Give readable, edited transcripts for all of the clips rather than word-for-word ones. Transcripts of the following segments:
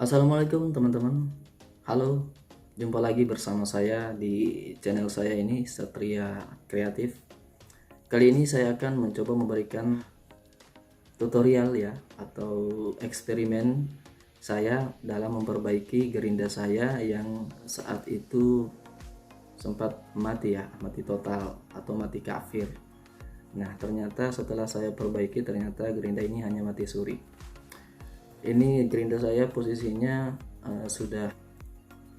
Assalamualaikum teman-teman. Halo, jumpa lagi bersama saya di channel saya ini, Satria Kreatif. Kali ini saya akan mencoba memberikan tutorial ya, atau eksperimen saya dalam memperbaiki gerinda saya yang saat itu sempat mati ya, mati total atau mati kafir. Nah, ternyata setelah saya perbaiki, ternyata gerinda ini hanya mati suri. Ini gerinda saya posisinya sudah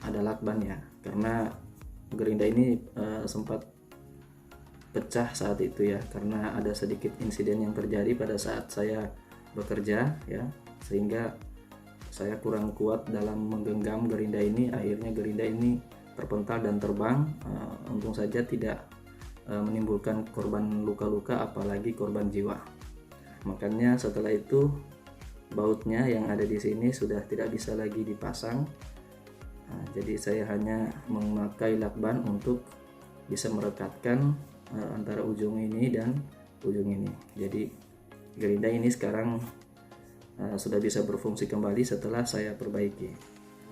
ada lakban ya, karena gerinda ini sempat pecah saat itu ya, karena ada sedikit insiden yang terjadi pada saat saya bekerja ya, sehingga saya kurang kuat dalam menggenggam gerinda ini. Akhirnya gerinda ini terpental dan terbang. Untung saja tidak menimbulkan korban luka-luka, apalagi korban jiwa. Makanya setelah itu bautnya yang ada di sini sudah tidak bisa lagi dipasang. Jadi saya hanya memakai lakban untuk bisa merekatkan antara ujung ini dan ujung ini. Jadi gerinda ini sekarang sudah bisa berfungsi kembali setelah saya perbaiki.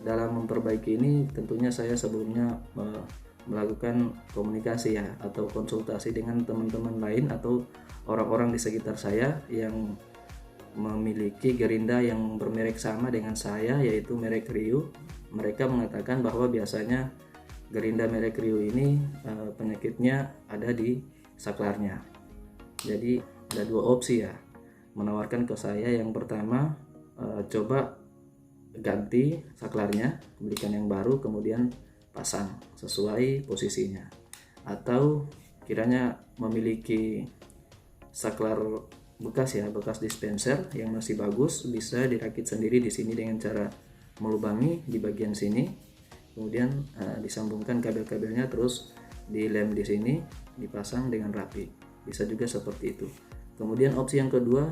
Dalam memperbaiki ini tentunya saya sebelumnya melakukan komunikasi ya, atau konsultasi dengan teman-teman lain atau orang-orang di sekitar saya yang memiliki gerinda yang bermerek sama dengan saya, yaitu merek Ryu. Mereka mengatakan bahwa biasanya gerinda merek Ryu ini penyakitnya ada di saklarnya. Jadi ada dua opsi ya, menawarkan ke saya. Yang pertama, coba ganti saklarnya, belikan yang baru, kemudian pasang sesuai posisinya. Atau kiranya memiliki saklar bekas ya, bekas dispenser yang masih bagus, bisa dirakit sendiri di sini dengan cara melubangi di bagian sini, kemudian disambungkan kabel-kabelnya, terus dilem di sini, dipasang dengan rapi. Bisa juga seperti itu. Kemudian opsi yang kedua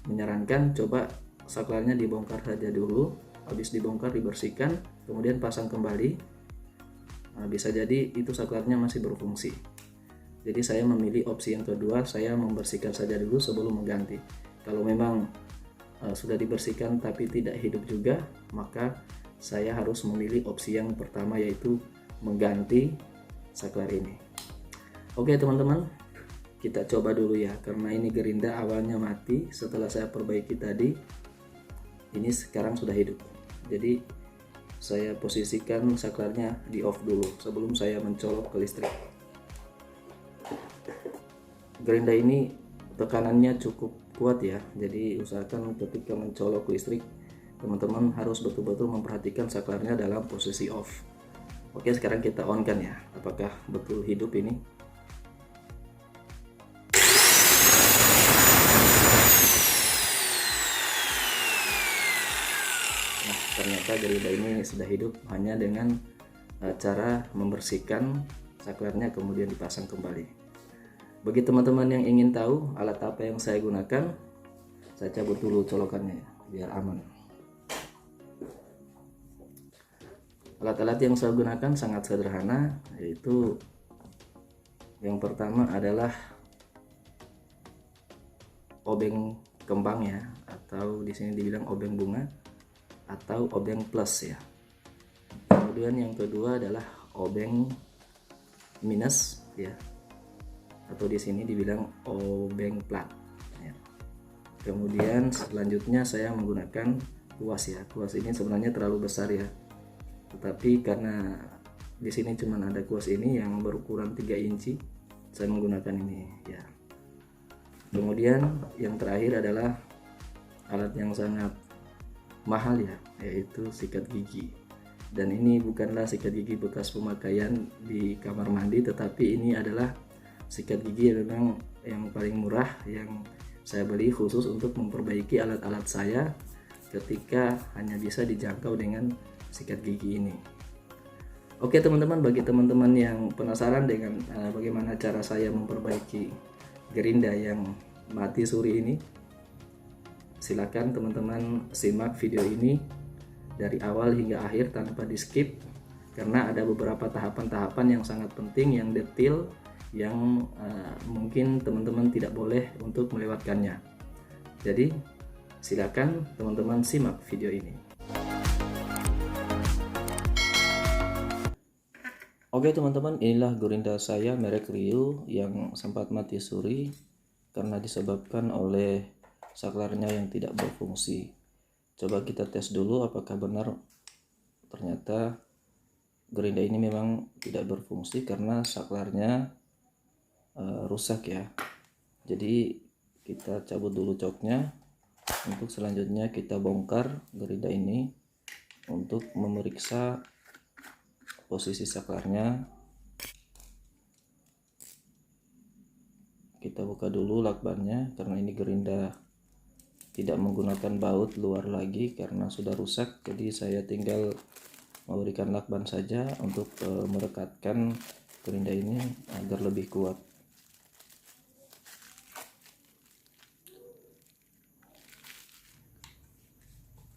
menyarankan coba saklarnya dibongkar saja dulu, habis dibongkar dibersihkan, kemudian pasang kembali. Bisa jadi itu saklarnya masih berfungsi. Jadi saya memilih opsi yang kedua, saya membersihkan saja dulu sebelum mengganti. Kalau memang sudah dibersihkan tapi tidak hidup juga, maka saya harus memilih opsi yang pertama, yaitu mengganti saklar ini. Oke teman-teman, kita coba dulu ya, karena ini gerinda awalnya mati. Setelah saya perbaiki tadi, ini sekarang sudah hidup. Jadi saya posisikan saklarnya di off dulu sebelum saya mencolok ke listrik. Gerinda ini tekanannya cukup kuat ya, jadi usahakan ketika mencolok listrik teman-teman harus betul-betul memperhatikan saklarnya dalam posisi off. Oke, sekarang kita on kan ya, apakah betul hidup ini. Nah, ternyata gerinda ini sudah hidup hanya dengan cara membersihkan saklarnya kemudian dipasang kembali. Bagi teman-teman yang ingin tahu alat apa yang saya gunakan, saya cabut dulu colokannya ya, biar aman. Alat-alat yang saya gunakan sangat sederhana, yaitu yang pertama adalah obeng kembang ya, atau di sini dibilang obeng bunga atau obeng plus ya. Kemudian yang kedua adalah obeng minus ya, atau di sini dibilang obeng plat ya. Kemudian selanjutnya saya menggunakan kuas ya. Kuas ini sebenarnya terlalu besar ya, tetapi karena di sini cuma ada kuas ini yang berukuran 3 inci, saya menggunakan ini ya. Kemudian yang terakhir adalah alat yang sangat mahal ya, yaitu sikat gigi. Dan ini bukanlah sikat gigi bekas pemakaian di kamar mandi, tetapi ini adalah sikat gigi yang memang yang paling murah, yang saya beli khusus untuk memperbaiki alat-alat saya ketika hanya bisa dijangkau dengan sikat gigi ini. Oke teman-teman, bagi teman-teman yang penasaran dengan bagaimana cara saya memperbaiki gerinda yang mati suri ini, silakan teman-teman simak video ini dari awal hingga akhir tanpa di skip, karena ada beberapa tahapan-tahapan yang sangat penting, yang detail, yang mungkin teman-teman tidak boleh untuk melewatkannya. Jadi silakan teman-teman simak video ini. Oke teman-teman, inilah gerinda saya merek Rio yang sempat mati suri karena disebabkan oleh saklarnya yang tidak berfungsi. Coba kita tes dulu apakah benar ternyata gerinda ini memang tidak berfungsi karena saklarnya rusak ya. Jadi kita cabut dulu coknya. Untuk selanjutnya kita bongkar gerinda ini untuk memeriksa posisi saklarnya. Kita buka dulu lakbannya karena ini gerinda tidak menggunakan baut luar lagi karena sudah rusak, jadi saya tinggal memberikan lakban saja untuk merekatkan gerinda ini agar lebih kuat.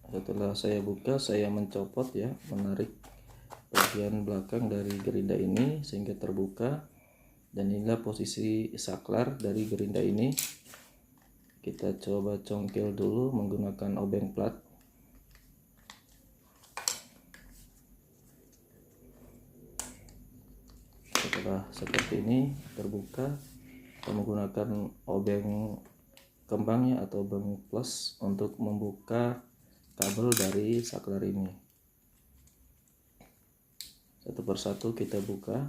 Setelah saya buka, saya mencopot ya, menarik bagian belakang dari gerinda ini sehingga terbuka, dan inilah posisi saklar dari gerinda ini. Kita coba congkel dulu menggunakan obeng plat. Setelah seperti ini terbuka, kita menggunakan obeng kembangnya atau obeng plus untuk membuka kabel dari saklar ini. Satu persatu kita buka.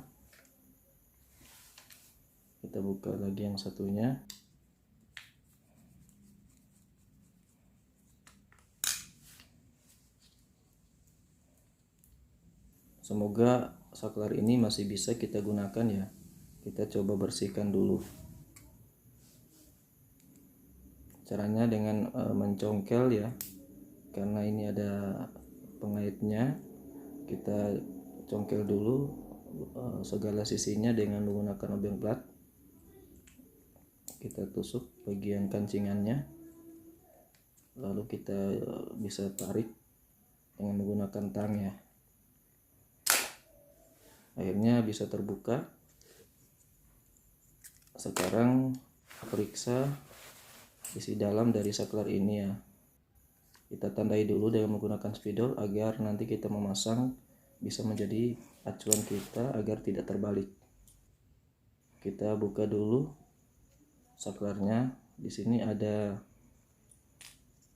Kita buka lagi yang satunya. Semoga saklar ini masih bisa kita gunakan ya. Kita coba bersihkan dulu. Caranya dengan mencongkel ya. Karena ini ada pengaitnya, kita congkel dulu segala sisinya dengan menggunakan obeng plat. Kita tusuk bagian kancingannya, lalu kita bisa tarik dengan menggunakan tang ya. Akhirnya bisa terbuka. Sekarang periksa isi dalam dari saklar ini ya. Kita tandai dulu dengan menggunakan spidol agar nanti kita memasang bisa menjadi acuan kita agar tidak terbalik. Kita buka dulu saklarnya. Di sini ada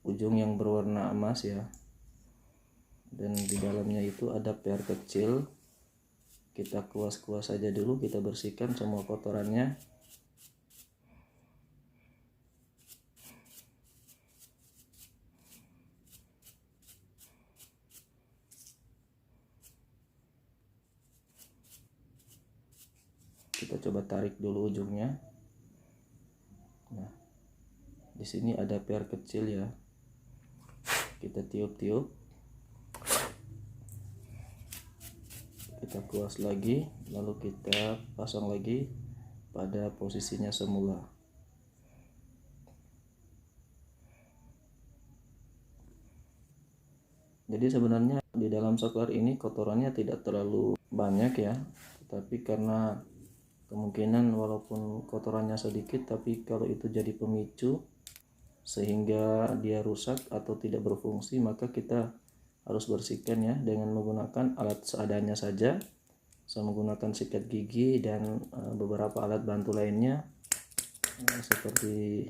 ujung yang berwarna emas ya, dan di dalamnya itu ada per kecil. Kita kuas-kuas saja dulu, kita bersihkan semua kotorannya. Kita coba tarik dulu ujungnya. Nah, di sini ada per kecil ya. Kita tiup-tiup. Kita kuas lagi, lalu kita pasang lagi pada posisinya semula. Jadi sebenarnya di dalam saklar ini kotorannya tidak terlalu banyak ya, tapi karena kemungkinan walaupun kotorannya sedikit, tapi kalau itu jadi pemicu sehingga dia rusak atau tidak berfungsi, maka kita harus bersihkan ya dengan menggunakan alat seadanya saja. Saya menggunakan sikat gigi dan beberapa alat bantu lainnya seperti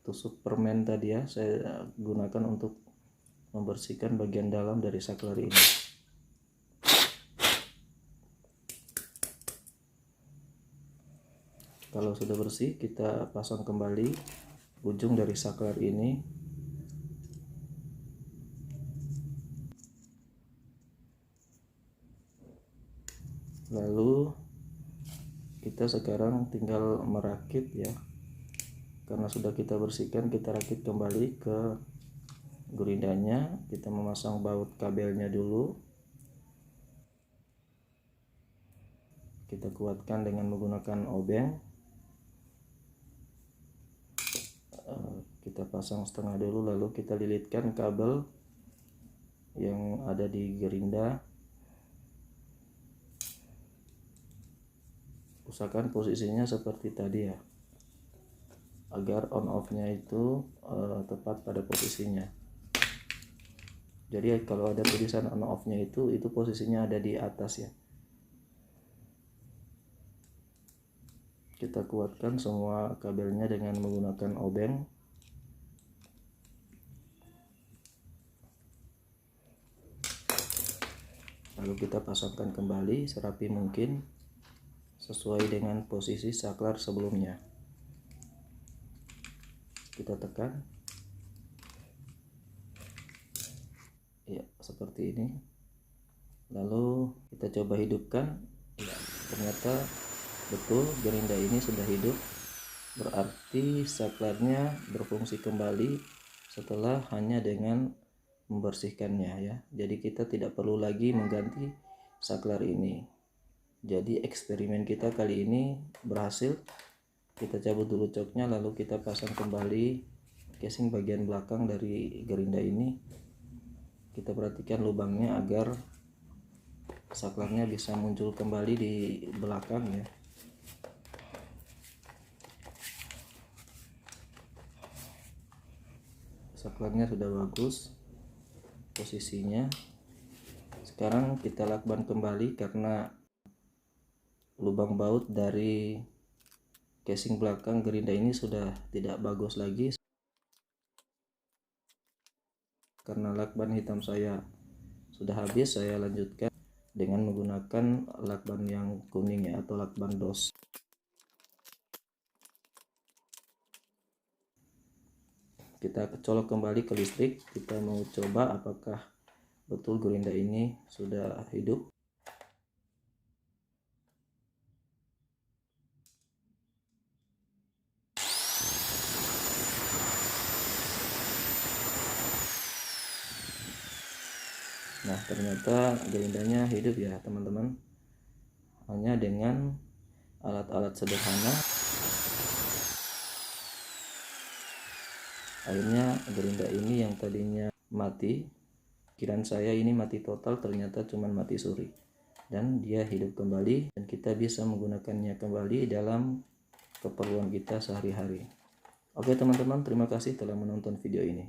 tusuk permen tadi ya, saya gunakan untuk membersihkan bagian dalam dari saklar ini. Kalau sudah bersih, kita pasang kembali ujung dari saklar ini. Lalu kita sekarang tinggal merakit ya. Karena sudah kita bersihkan, kita rakit kembali ke gerindanya. Kita memasang baut kabelnya dulu. Kita kuatkan dengan menggunakan obeng. Kita pasang setengah dulu, lalu kita lilitkan kabel yang ada di gerinda. Usahakan posisinya seperti tadi ya, agar on off nya itu tepat pada posisinya. Jadi kalau ada tulisan on off nya itu posisinya ada di atas ya. Kita kuatkan semua kabelnya dengan menggunakan obeng. Lalu kita pasangkan kembali serapi mungkin sesuai dengan posisi saklar sebelumnya. Kita tekan. Ya, seperti ini. Lalu kita coba hidupkan. Ya, ternyata betul gerinda ini sudah hidup, berarti saklarnya berfungsi kembali setelah hanya dengan membersihkannya ya. Jadi kita tidak perlu lagi mengganti saklar ini. Jadi eksperimen kita kali ini berhasil. Kita cabut dulu coknya, lalu kita pasang kembali casing bagian belakang dari gerinda ini. Kita perhatikan lubangnya agar saklarnya bisa muncul kembali di belakang ya. Saklarnya sudah bagus posisinya. Sekarang kita lakban kembali karena lubang baut dari casing belakang gerinda ini sudah tidak bagus lagi. Karena lakban hitam saya sudah habis, saya lanjutkan dengan menggunakan lakban yang kuning ya, atau lakban dos. Kita colok kembali ke listrik. Kita mau coba apakah betul gerinda ini sudah hidup. Nah, ternyata gerindanya hidup ya teman-teman, hanya dengan alat-alat sederhana. Akhirnya gerinda ini yang tadinya mati, kiraan saya ini mati total, ternyata cuma mati suri, dan dia hidup kembali dan kita bisa menggunakannya kembali dalam keperluan kita sehari-hari. Oke teman-teman, terima kasih telah menonton video ini.